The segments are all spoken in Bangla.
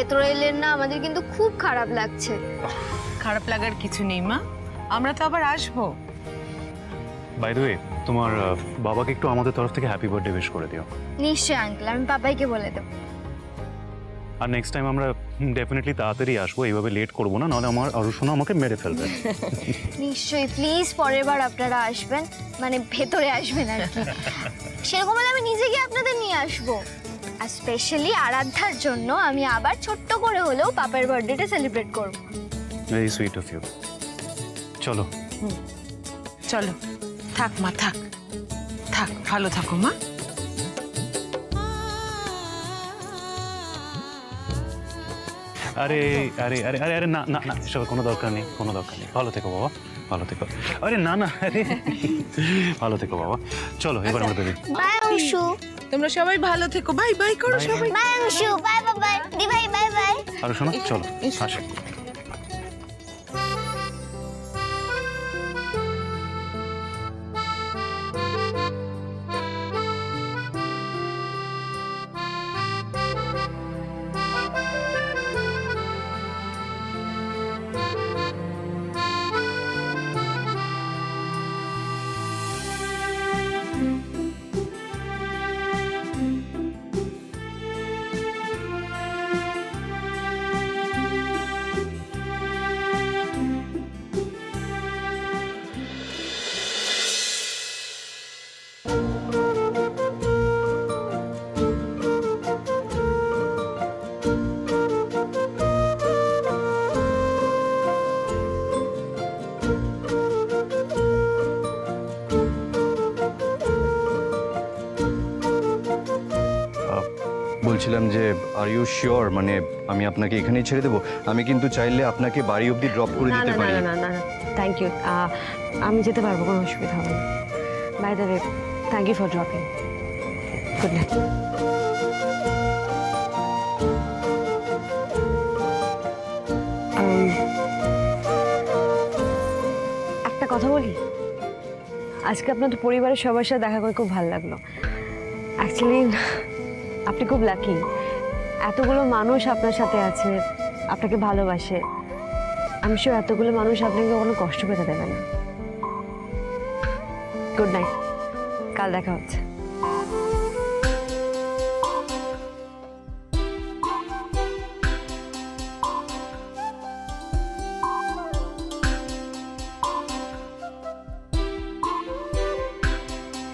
ভেতরে এলেন না, আমাদের কিন্তু খুব খারাপ লাগছে। খারাপ লাগার কিছু নেই মা, আমরা তো আবার আসবো। বাই দ্য ওয়ে, তোমার বাবাকে একটু আমাদের তরফ থেকে হ্যাপি বার্থডে উইশ করে দিও। নিশ্চয়ই আঙ্কেল, আমি পাপাইকে বলে দেবো। আর নেক্সট টাইম আমরা ডেফিনেটলি তাড়াতাড়ি আসবো, এইভাবে লেট করবো না, নাহলে আমার অরুষণা আমাকে মেরে ফেলবে। নিশ্চয়ই, প্লিজ পরের বার আপনারা আসবেন, মানে ভেতরে আসবেন আর কি। সেরকম হলে আমি নিজে গিয়ে আপনাদের নিয়ে আসবো। আর স্পেশালি আরাধ্যার জন্য আমি আবার ছোট্ট করে হলেও পাপার বার্থডেটা সেলিব্রেট করব। Very sweet of you. চলো চলো, থাক মা, থাক থাক, ভালো থাকো মা। আরে আরে আরে আরে আরে না না না, এসবের কোনো দরকার নেই, কোনো দরকার নেই। ভালো থেকো বাবা, ভালো থেকো। আরে না না, আরে ভালো থেকো বাবা। চলো এবার আমরা বেরোই। বাই অংশু। তোমরা সবাই ভালো থেকো, বাই বাই করো সবাই। Bye Anshu, bye bye. দি ভাই বাই বাই। আর শোনো, চলো আসো। বলছিলাম যে আর ইউ শিওর, মানে আমি আপনাকে এখানেই ছেড়ে দেবো? আমি কিন্তু চাইলে আপনাকে বাড়ি অবধি ড্রপ করে না দিতে না পারি। না না না না, থ্যাংক ইউ। আমি যেতে পারবো, কোনো অসুবিধা হবে না। By the way, thank you for dropping. Good night. একটা কথা বলি, আজকে আপনাদের পরিবারের সবার সাথে দেখা করে খুব ভালো লাগলো। অ্যাকচুয়ালি আপনি খুব লাকি, এতগুলো মানুষ আপনার সাথে আছে, আপনাকে ভালোবাসে। আমি শিওর এতগুলো মানুষ আপনাকে কখনো কষ্ট পেতে দেবে না। গুড নাইট, কাল দেখা হচ্ছে।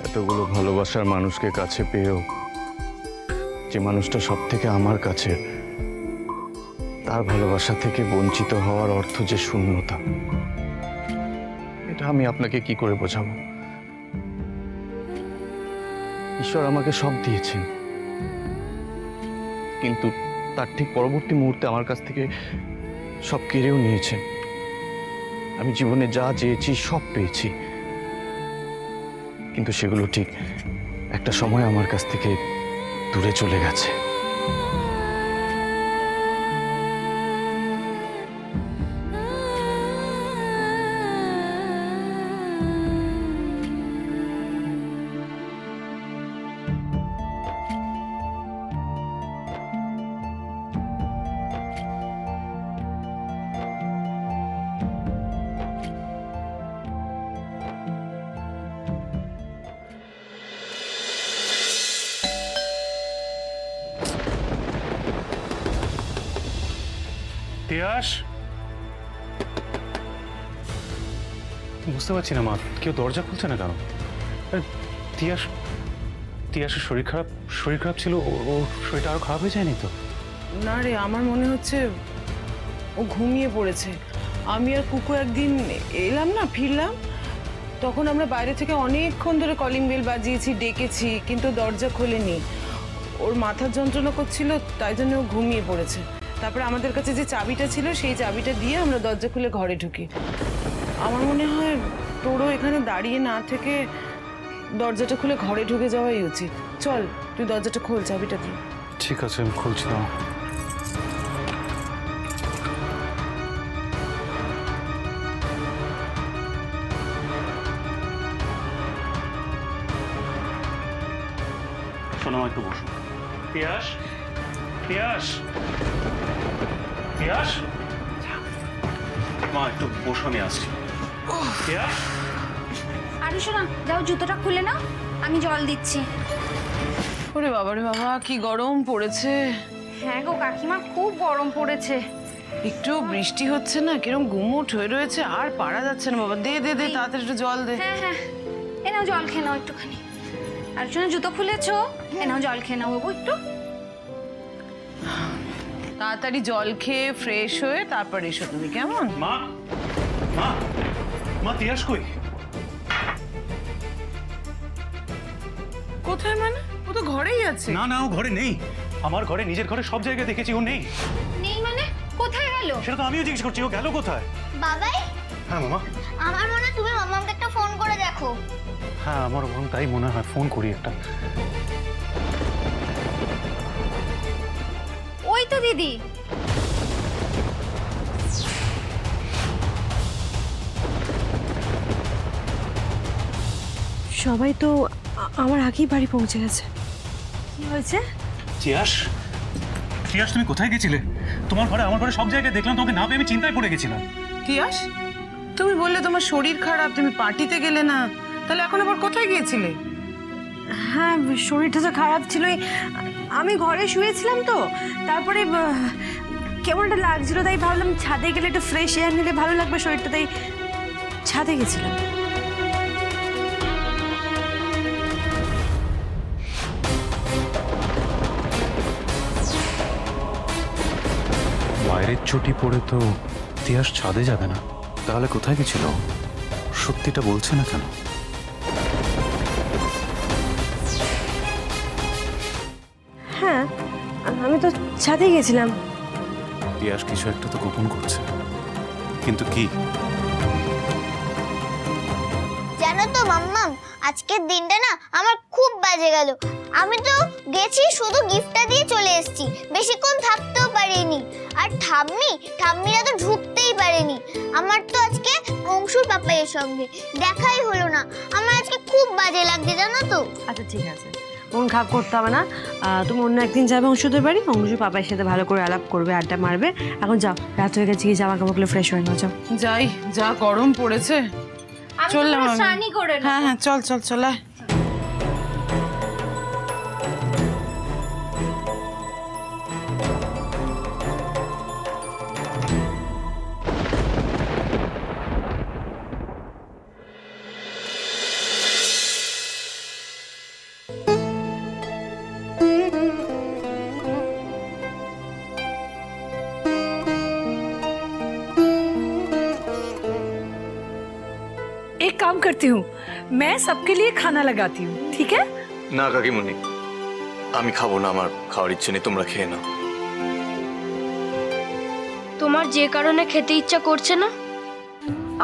এতগুলো ভালোবাসার মানুষকে কাছে পেয়েও যে মানুষটা সব থেকে আমার কাছে, তার ভালোবাসা থেকে বঞ্চিত হওয়ার অর্থ যে শূন্যতা, এটা আমি আপনাকে কি করে বোঝাবো? ঈশ্বর আমাকে সব দিয়েছেন, কিন্তু তার ঠিক পরবর্তী মুহূর্তে আমার কাছ থেকে সব কেড়েও নিয়েছেন। আমি জীবনে যা চেয়েছি সব পেয়েছি, কিন্তু সেগুলো ঠিক একটা সময় আমার কাছ থেকে দূরে চলে গেছে। তিয়াস, বুঝতে পারছি না মা, কেউ দরজা খুলছে না কেন? আরে তিয়াস, তিয়াসের শরীর খারাপ ছিল, ওর শরীরটা আরো খারাপ হয়ে যায়নি তো? না রে, আমার মনে হচ্ছে ও ঘুমিয়ে পড়েছে। আমি আর কুকু একদিন এলাম না, ফিরলাম, তখন আমরা বাইরে থেকে অনেকক্ষণ ধরে কলিং বেল বাজিয়েছি, ডেকেছি, কিন্তু দরজা খোলেনি। ওর মাথার যন্ত্রণা করছিল, তাই জন্য ও ঘুমিয়ে পড়েছে। তারপরে আমাদের কাছে যে চাবিটা ছিল, সেই চাবিটা দিয়ে আমরা দরজা খুলে ঘরে ঢুকি। আমার মনে হয় তোরও এখানে দাঁড়িয়ে না থেকে দরজাটা খুলে ঘরে ঢুকে যাওয়াই উচিত। চল, তুই দরজাটা খোল, চাবিটা দিয়ে। ঠিক আছে, আমি খুলছিলাম। শোনো, একটু বসো। তিয়াস, তিয়াস। তিয়াস, মা একটু বসো, আমি আসছি। তিয়াস, আরে শোনো, যাও জুতোটা খুলে নাও, আমি জল দিচ্ছি। ওরে বাবা রে বাবা, কি গরম পড়েছে। হ্যাঁ গো কাকিমা, খুব গরম পড়েছে। একটু বৃষ্টি হচ্ছে না, কিরম গুমোট হয়ে রয়েছে, আর পারা যাচ্ছে না বাবা। দে দে দে, তাড়াতাড়ি একটু জল দে। হ্যাঁ হ্যাঁ, এ নাও জল খেয়ে নাও একটুখানি। আর শোনো, জুতো খুলেছো, এ নাও জল খেয়ে নাও বাবু একটু। তাড়াতাড়ি জল খেয়ে ফ্রেশ হয়ে তারপর এসো তুমি, কেমন? মা, মা, মা, তিয়াস কই? কোথায় মানে? ও তো ঘরেই আছে। না না, ও ঘরে নেই। আমার ঘরে, নিজের ঘরে সব জায়গায় দেখেছি ও নেই। নেই মানে? কোথায় গেল? সেটা তো আমিও জিজ্ঞেস করছি, ও গেল কোথায়? বাবাই, হ্যাঁ মামা। আমার মনে হয় তুমি মামাকে একটা ফোন করে দেখো। হ্যাঁ, আমার তাই মনে হয়, ফোন করি একটা। ওই তো দিদি। সবাই তো আমার আগেই বাড়ি পৌঁছে গেছে। কি হয়েছে? তিয়াস, তিয়াস, তুমি কোথায় গেছিলে? তোমার ঘরে, আমার ঘরে সব জায়গায় দেখলাম, তোমাকে না পেয়ে আমি চিন্তায় পড়ে গেছিলাম। তিয়াস, তুমি বললে তোমার শরীর খারাপ, তুমি পার্টিতে গেলে না, তাহলে এখন আবার কোথায় গিয়েছিলে? হ্যাঁ, শরীরটা তো খারাপ ছিলই। আমি ঘরে শুয়েছিলাম তো, তারপরে কেমন একটা লাগছিল, তাই ভাবলাম ছাদে গেলে একটু ফ্রেশ এয়ার নিলে ভালো লাগবে শরীরটা, তাই ছাদে গেছিলাম। বাইরের চটি পড়ে তো তিয়াস ছাদে যাবে না, তাহলে কোথায় গেছিল? সত্যিটা বলছে না কেন? হ্যাঁ, আমি তো ছাদে গেছিলাম। তিয়াস কিছু একটা তো গোপন করছে, কিন্তু কি? জানো তো মাম্মাম, আজকের দিনটা না আমার খুব বাজে গেল। আমি তো গেছি শুধু গিফটটা দিয়ে চলে এসেছি, বেশিক্ষণ থাকতেও পারিনি। আর ঠাম্মিরা তো ঢুকতেই পারেনি। আমার তো আজকে অংশুর পাপাইয়ের সঙ্গে দেখাই হলো না। আমার আজকে খুব বাজে লাগছে জানো তো। আচ্ছা ঠিক আছে, মন খারাপ করতে হবে না। তুমি অন্য একদিন যাবে অংশুদের বাড়ি, অংশু পাপার সাথে ভালো করে আলাপ করবে, আড্ডা মারবে। এখন যাও, রাত হয়ে গেছে, গিয়ে জামা কাপড়গুলো ফ্রেশ হয়ে নাও, যাও। যাই, যা গরম পড়েছে। আমি চললাম তো আমি। স্নানই করে নেবো। হ্যাঁ হ্যাঁ, চল চল চল আয়। एक काम करती हूँ, मैं सबके लिए खाना लगाती हूँ, ठीक है? না কাকিমণি, আমি খাবো না, আমার খাওয়ার ইচ্ছে নেই, তোমরা খেয়ে নাও। তোমার যে কারণে খেতে ইচ্ছা করছে না,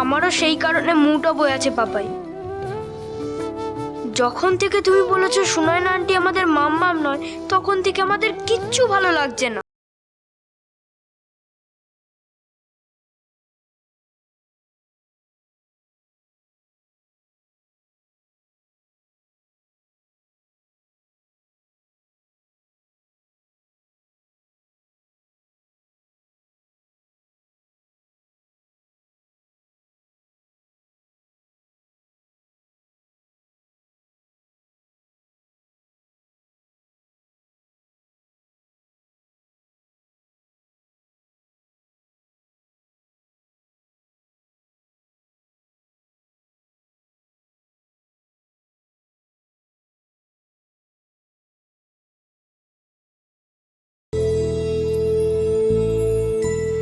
আমারও সেই কারণে মুড অফ হয়ে আছে পাপাই। যখন থেকে তুমি বলেছো সুনয়না আন্টি আমাদের মাম্মাম নয়, তখন থেকে আমাদের কিচ্ছু ভালো লাগছে না।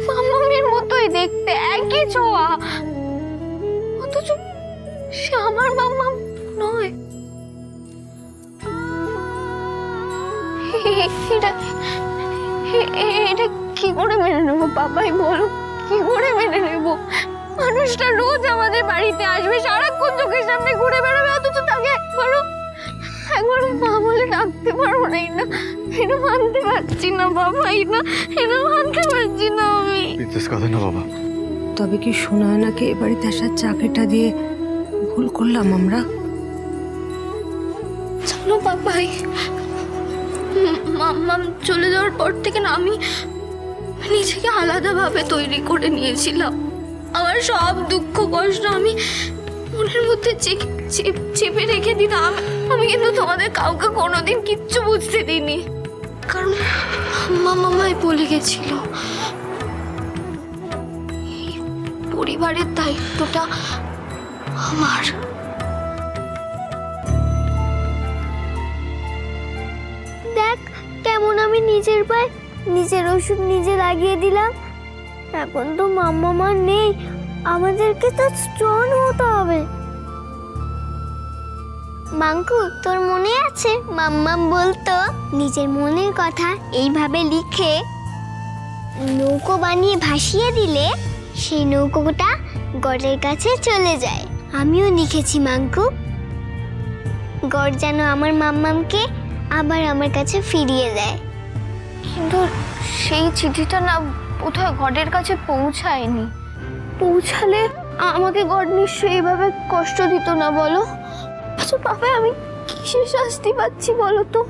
মাম্মামের মতোই দেখতে, একই ছোঁয়া, অথচ সে আমার মাম্মাম নয়। এটা কি করে মেনে নেবো পাপাই, বলো কি করে মেনে নেবো? মানুষটা রোজ আমাদের বাড়িতে আসবে, সারাক্ষণ চোখের সামনে ঘুরে বেড়াবে, অথচ তাকে একবারও মা বলে ডাকতে পারবো না। এটা মানতে পারছি না বাবা, এটা মানতে পারছি না আমি। বিশেষ কথা না বাবা। তবে কি সুনয়নাকে এ বাড়িতে আসার চাকরিটা দিয়ে ভুল করলাম আমরা? চলো পাপাই, মাম্মাম চলে যাওয়ার পর থেকে না আমি নিজেকে আলাদাভাবে তৈরি করে নিয়েছিলাম। আমার সব দুঃখ কষ্ট আমি মনের মধ্যে চেপে রেখে দিলাম। আমি কিন্তু তোমাদের কাউকে কোনোদিন কিচ্ছু বুঝতে দিইনি, কারণ মামাই বলে গেছিল এই পরিবারের দায়িত্বটা আমার। দেখ কেমন আমি নিজের পায়ে নিজের ওষুধ নিজে লাগিয়ে দিলাম। এখন তো মাম্মা নেই, আমাদেরকে তো স্ট্রং হতে হবে। মাঙ্কু, তোর মনে আছে মাম্মা বলতো নিজের মনের কথা এইভাবে লিখে নৌকো বানিয়ে ভাসিয়ে দিলে সেই নৌকোটা গড়ের কাছে চলে যায়। আমিও লিখেছি মাঙ্কু, গড় যেন আমার মাম্মামকে আবার আমার কাছে ফিরিয়ে দেয়। কিন্তু সেই চিঠিটা না কোথায় গড়ের কাছে পৌঁছায়নি। পৌঁছালে আমাকে গড় নিশ্চয়ই এভাবে কষ্ট দিত না, বলো? আচ্ছা বাবা, আমি কিসের শাস্তি পাচ্ছি বলো তো?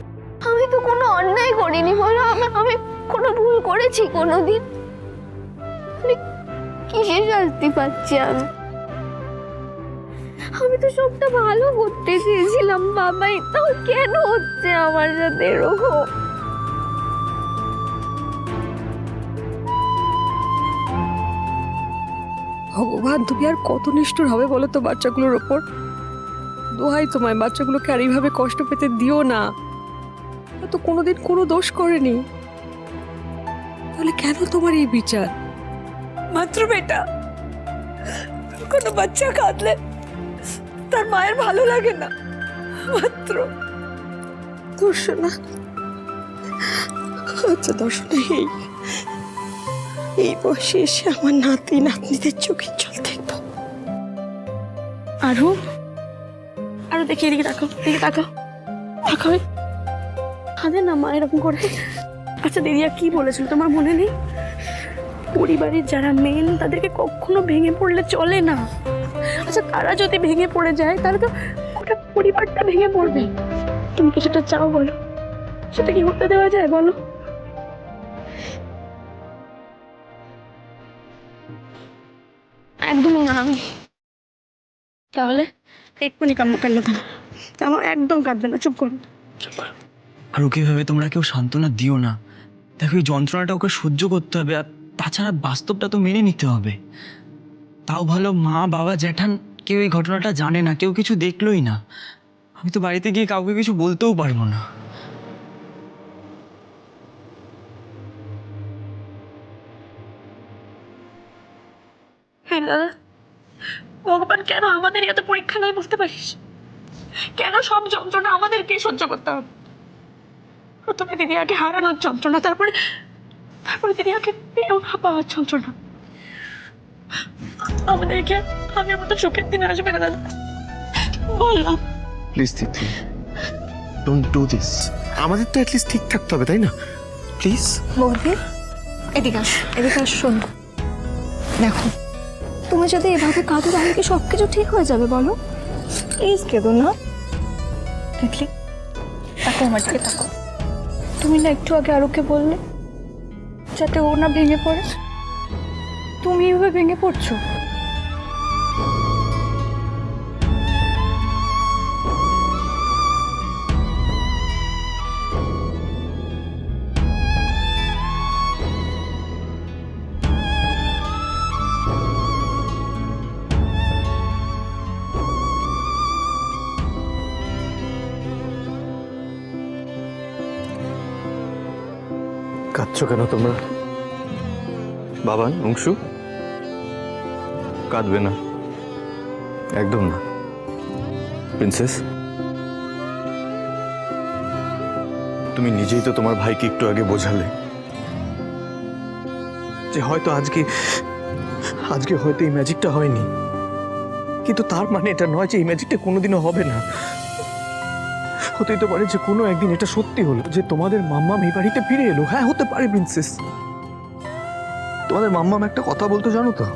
আমি তো কোনো অন্যায় করিনি, বলো? আমি কোনো ভুল করেছি কোনোদিন? আমি কিসের শাস্তি পাচ্ছি? আমি তো সবটা ভালো করতে চেয়েছিলাম বাবাই, তাও কেন হচ্ছে আমার সাথে এরকম? ভগবান, তুমি আর কত নিষ্ঠুর হবে বলো তো বাচ্চাগুলোর ওপর? দোহাই তোমায়, বাচ্চাগুলোকে আর এইভাবে কষ্ট পেতে দিও না। ও তো কোনোদিন কোনো দোষ করেনি, তাহলে কেন তোমার এই বিচার? মাত্র বেটা, কোনো বাচ্চা কাঁদলে তার মায়ের ভালো লাগে না, মাত্র দর্শনা। আচ্ছা দর্শনা, এই বয়সে এসে আমার নাতি নাতনিদের চোখের জল দেখবো। আরো দেখি, এদিকে তাকাও, এদিকে তাকাও, তাকাও। কাঁদে না মা এরকম করে। আচ্ছা দিদিয়া কি বলেছিল তোমার মনে নেই? পরিবারের যারা মেন তাদেরকে কখনো ভেঙে পড়লে চলে না। আচ্ছা তারা যদি ভেঙে পড়ে যায় তাহলে তো গোটা পরিবারটা ভেঙে পড়বে। তুমি কি সেটা চাও বলো? সেটা কি হতে দেওয়া যায় বলো? একদমই না। আমি তাহলে এক্ষুনি কান্না কান্না কেন? আমার একদম কাঁদবে না, চুপ করো। আর ওকে ভেবে তোমরা কেউ সান্ত্বনা দিও না। দেখো এই যন্ত্রণাটা ওকে সহ্য করতে হবে, আর তাছাড়া বাস্তবটা তো মেনে নিতে হবে। তাও ভালো মা বাবা জ্যাঠান কেউ এই ঘটনাটা জানে না, কেউ কিছু দেখলোই না। আমি তো বাড়িতে গিয়ে কাউকে কিছু বলতেও পারবো না। হ্যাঁ দাদা, ভগবান কেন আমাদের এত পরীক্ষা নেয় বুঝতে পারিস? কেন সব যন্ত্রণা আমাদেরকে সহ্য করতে হবে? প্রথমে দিদিয়াকে হারানোর যন্ত্রণা, তারপরে দিদিয়াকে পেয়েও না পাওয়ার যন্ত্রণা। আমাদেরকে আগের মতো চোখের দিন আসবে না দাদা, বললাম। Please Tithi, don't do this. আমাদের তো অ্যাটলিস্ট ঠিক থাকতে হবে, তাই না? প্লিজ। বৌদি, এদিকে আস, শোন। দেখো, তুমি যদি এভাবে কাঁদো তাহলে কি সব কিছু ঠিক হয়ে যাবে বলো? প্লিজ কেঁদো না। দেখলি, তাকো আমার দিকে তাকো। তুমি না একটু আগে আরোকে বললে যাতে ও না ভেঙে পড়ে, তুমি এভাবে ভেঙে পড়ছো। কাঁদছো কেন তোমরা? বাবান, অংশু, কাঁদবে না, একদম না। প্রিন্সেস, তুমি নিজেই তো তোমার ভাইকে একটু আগে বোঝালে যে হয়তো আজকে হয়তো এই ম্যাজিকটা হয়নি, কিন্তু তার মানে এটা নয় যে এই ম্যাজিকটা কোনোদিনও হবে না। হতেই তো পারে যে কোনো একদিন এটা সত্যি হলো, যে তোমাদের মাম্মাম এই বাড়িতে ফিরে এলো। হ্যাঁ, হতে পারে প্রিন্সেস। তোমাদের মাম্মাম একটা কথা বলতো জানো তো,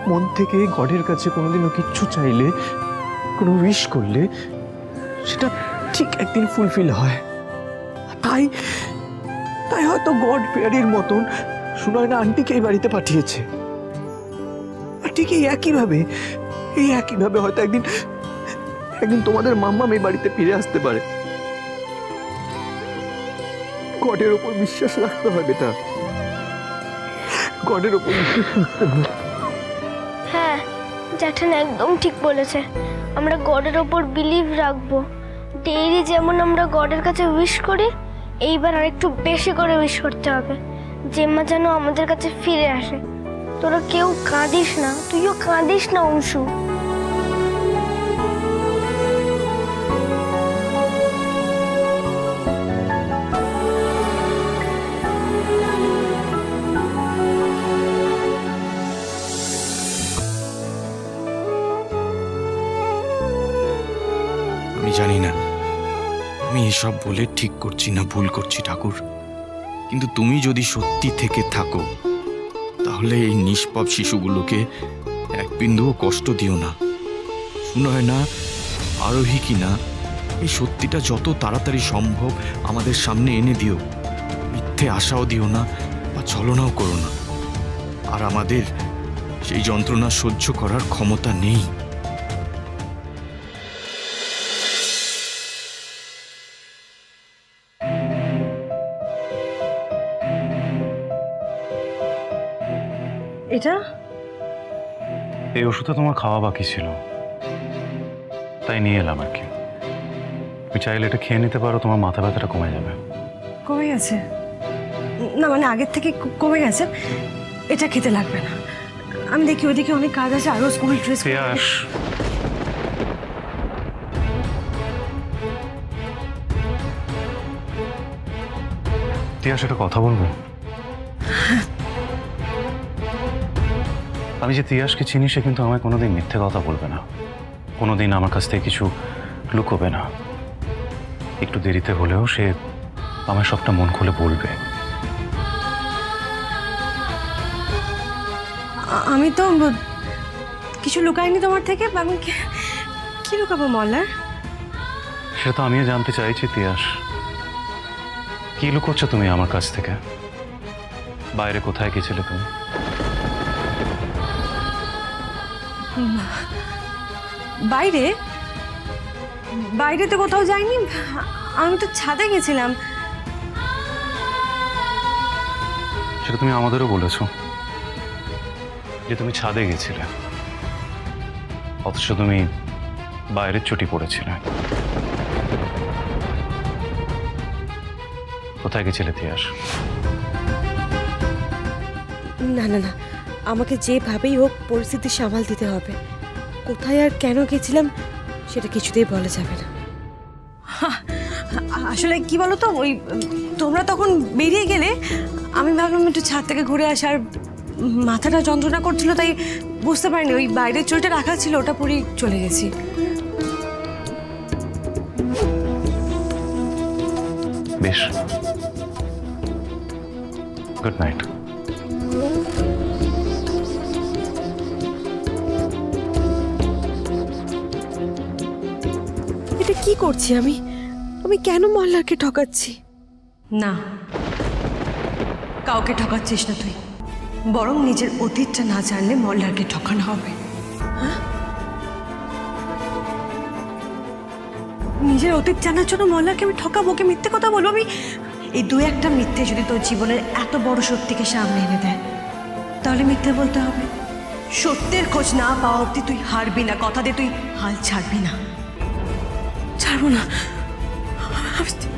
মন থেকে গডের কাছে কোনোদিনও কিচ্ছু চাইলে, কোনো উইশ করলে সেটা ঠিক একদিন ফুলফিল হয়। তাই হয়তো গড ফেয়ারির মতন সুনয়না আন্টিকে এই বাড়িতে পাঠিয়েছে। আর ঠিক এই একইভাবে হয়তো একদিন তোমাদের মাম্মাম এই বাড়িতে ফিরে আসতে পারে। গডের ওপর বিশ্বাস রাখতে হবে, বেটা, গডের ওপর বিশ্বাস রাখতে হবে। হ্যাঁ, জ্যাঠান একদম ঠিক বলেছে, আমরা গডের ওপর বিলিভ রাখবো। ডেইলি যেমন আমরা গডের কাছে উইশ করি, এইবার আর একটু বেশি করে উইশ করতে হবে, জেম্মা যেন আমাদের কাছে ফিরে আসে। তোরা কেউ কাঁদিস না, তুইও কাঁদিস না অংশু। আমি জানি না আমি এসব বলে ঠিক করছি না ভুল করছি ঠাকুর, কিন্তু তুমি যদি সত্যি থেকে থাকো তাহলে এই নিষ্পাপ শিশুগুলোকে এক বিন্দুও কষ্ট দিও না। সুনয়না আরোহী কিনা এই সত্যিটা যত তাড়াতাড়ি সম্ভব আমাদের সামনে এনে দিও। মিথ্যে আশাও দিও না বা ছলনাও করো না। আর আমাদের সেই যন্ত্রণা সহ্য করার ক্ষমতা নেই। এটা এই ওষুধটা তোমার খাওয়া বাকি ছিল, তাই নিয়ে এলাম আর কি। তুমি চাইলে এটা খেয়ে নিতে পারো, তোমার মাথা ব্যথাটা কমে যাবে। কমে গেছে? না মানে আগের থেকে কমে গেছে, এটা খেতে লাগবে না। আমি দেখি ওইদিকে অনেক কাজ আছে, আরো স্কুল ড্রেস। তিয়াস, তিয়াস, একটা কথা বলবো? আমি যে তিয়াসকে চিনি, সে কিন্তু আমায় কোনোদিন মিথ্যে কথা বলবে না, কোনোদিন আমার কাছ থেকে কিছু লুকোবে না। একটু দেরিতে হলেও সে আমায় সবটা মন খুলে বলবে। আমি তো কিছু লুকাইনি তোমার থেকে। আমি কি লুকাবো মল্লার? সেটা তো আমিও জানতে চাইছি তিয়াস, কি লুকোচ্ছ তুমি আমার কাছ থেকে? বাইরে কোথায় গেছিলে তুমি? বাইরে? বাইরে তো কোথাও যাইনি, আমি তো ছাদে গেছিলাম। সেটা তুমি আমাদেরও বলেছো যে তুমি ছাদে গেছিলে, অথচ তুমি বাইরের চটি পড়েছিলে। কোথায় গেছিলে তিয়াস? না না না, আমাকে যেভাবেই হোক পরিস্থিতি সামাল দিতে হবে। কোথায় আর কেন গেছিলাম সেটা কিছুতেই বলা যাবে না। আসলে কি বলো তো, ওই তোমরা তখন বেরিয়ে গেলে আমি ভাবলাম একটু ছাদ থেকে ঘুরে আসার, মাথাটা যন্ত্রণা করছিল তাই বুঝতে পারিনি। ওই বাইরের চুলটা রাখা ছিল, ওটা পরেই চলে গেছি। বেশ, গুড নাইট। এটা কি করছি আমি? আমি কেন মল্লারকে ঠকাচ্ছি? না, কাউকে ঠকাচ্ছিস না তুই, বরং নিজের অতীতটা না জানলে মল্লারকে ঠকানো হবে। হ্যাঁ? নিজের অতীত জানার জন্য মল্লারকে আমি ঠকাবো, ওকে মিথ্যে কথা বলবো? আমি এই দু একটা মিথ্যে যদি তোর জীবনের এত বড় সত্যিকে সামনে এনে দেয়, তাহলে মিথ্যে বলতে হবে। সত্যের খোঁজ না পাওয়া অব্দি তুই হারবি না, কথা দে তুই হাল ছাড়বি না। ছাড়বো না,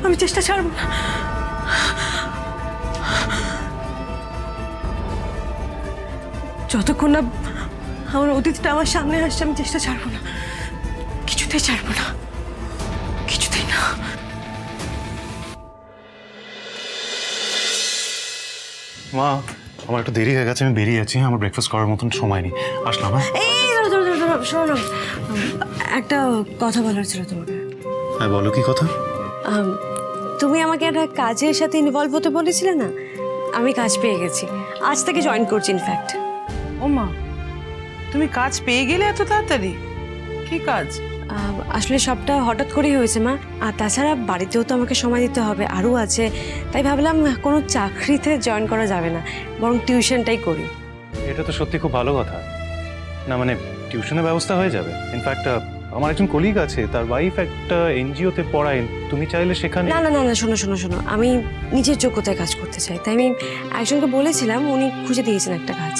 আমি চেষ্টা ছাড়বো না। যতক্ষণ না আমার অতীতটা আমার সামনে আসছে, আমি চেষ্টা ছাড়বো না, কিছুতেই ছাড়বো না, কিছুতেই না। মা, আমার একটু দেরি হয়ে গেছে, আমি বেরিয়ে যাচ্ছি। আমার ব্রেকফাস্ট করার মতন সময় নেই, আসলাম। হ্যাঁ, এই শোনো না, একটা কথা বলার ছিল তোমাকে। হ্যাঁ বলো, কি কথা? তুমি আমাকে একটা কাজের সাথে ইনভলভ হতে বলেছিলে না, আমি কাজ পেয়ে গেছি, আজ থেকে জয়েন করছি ইনফ্যাক্ট। ও মা, তুমি কাজ পেয়ে গেলে এত তাড়াতাড়ি? কি কাজ? আসলে সবটা হঠাৎ করেই হয়েছে মা। আর তাছাড়া বাড়িতেও তো আমাকে সময় দিতে হবে, আরও আছে। তাই ভাবলাম কোনো চাকরিতে জয়েন করা যাবে না, বরং টিউশনটাই করি। এটা তো সত্যি খুব ভালো কথা। না মানে টিউশনের ব্যবস্থা হয়ে যাবে। ইনফ্যাক্ট আমার একজন কলিগ আছে, তার ওয়াইফ একটা এনজিওতে পড়ায়, তুমি চাইলে সেখানে। না না না না, শোনো শোনো শোনো, আমি নিজের যোগ্যতায় কাজ করতে চাই। তাই আমি একজনকে বলেছিলাম, উনি খুঁজে দিয়েছেন একটা কাজ।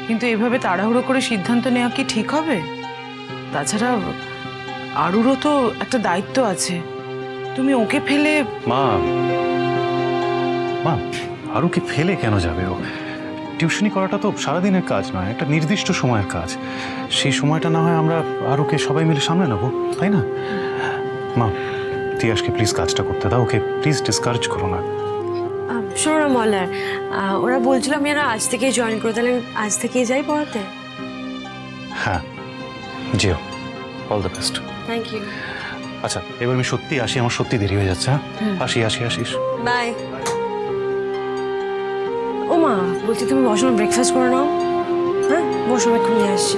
কিন্তু এভাবে তাড়াহুড়ো করে সিদ্ধান্ত নেওয়া কি ঠিক হবে? তাছাড়া আরুরও তো একটা দায়িত্ব আছে, তুমি ওকে ফেলে। মা মা আরও কি ফেলে কেন যাবে ও? টিউশনি করাটা তো সারাদিনের কাজ নয়, একটা নির্দিষ্ট সময়ের কাজ। সেই সময়টা না হয় আমরা আরুকে সবাই মিলে সামনে নেবো, তাই না? মা তিয়াসকে প্লিজ কাজটা করতে দাও, ওকে প্লিজ ডিসকারেজ করো না। শোনো না মল্লার, ওরা বলছিল আমি যেন আজ থেকেই জয়েন করো, তাহলে আমি আজ থেকেই যাই পড়াতে। হ্যাঁ জিও, all the best. Thank you. আচ্ছা এবার আমি সত্যি আসি, আমার সত্যি দেরি হয়ে যাচ্ছে। হ্যাঁ আসি আসি আসিস। বাই। ও মা, বলছি তুমি বসো, ব্রেকফাস্ট করে নাও। হ্যাঁ বসো, আমি এখন নিয়ে আসছি।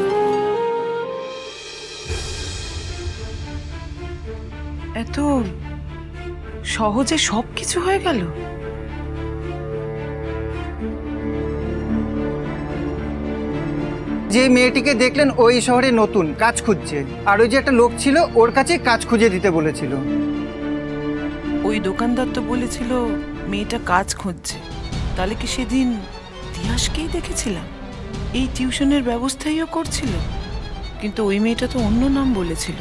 এত সহজে সব কিছু হয়ে গেল? যে মেয়েটিকে দেখলেন ওই শহরে নতুন কাজ খুঁজছে, আর ওই যে একটা লোক ছিল ওর কাছে কাজ খুঁজে দিতে বলেছিল। ওই দোকানদার তো বলেছিল মেয়েটা কাজ খুঁজছে, তাহলে কি সেদিন তিয়াসকেই দেখেছিলাম? এই টিউশনের ব্যবস্থাইও করছিল, কিন্তু ওই মেয়েটা তো অন্য নাম বলেছিল।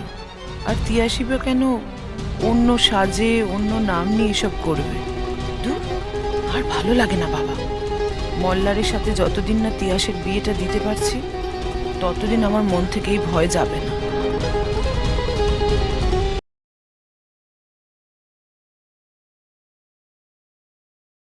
আর তিয়াসই বা কেন অন্য সাজে অন্য নাম নিয়ে এসব করবে? ধুর, আর ভালো লাগে না বাবা। মল্লারের সাথে যতদিন না তিয়াসের বিয়েটা দিতে পারছি, ততদিন আমার মন থেকে এই ভয় যাবে না।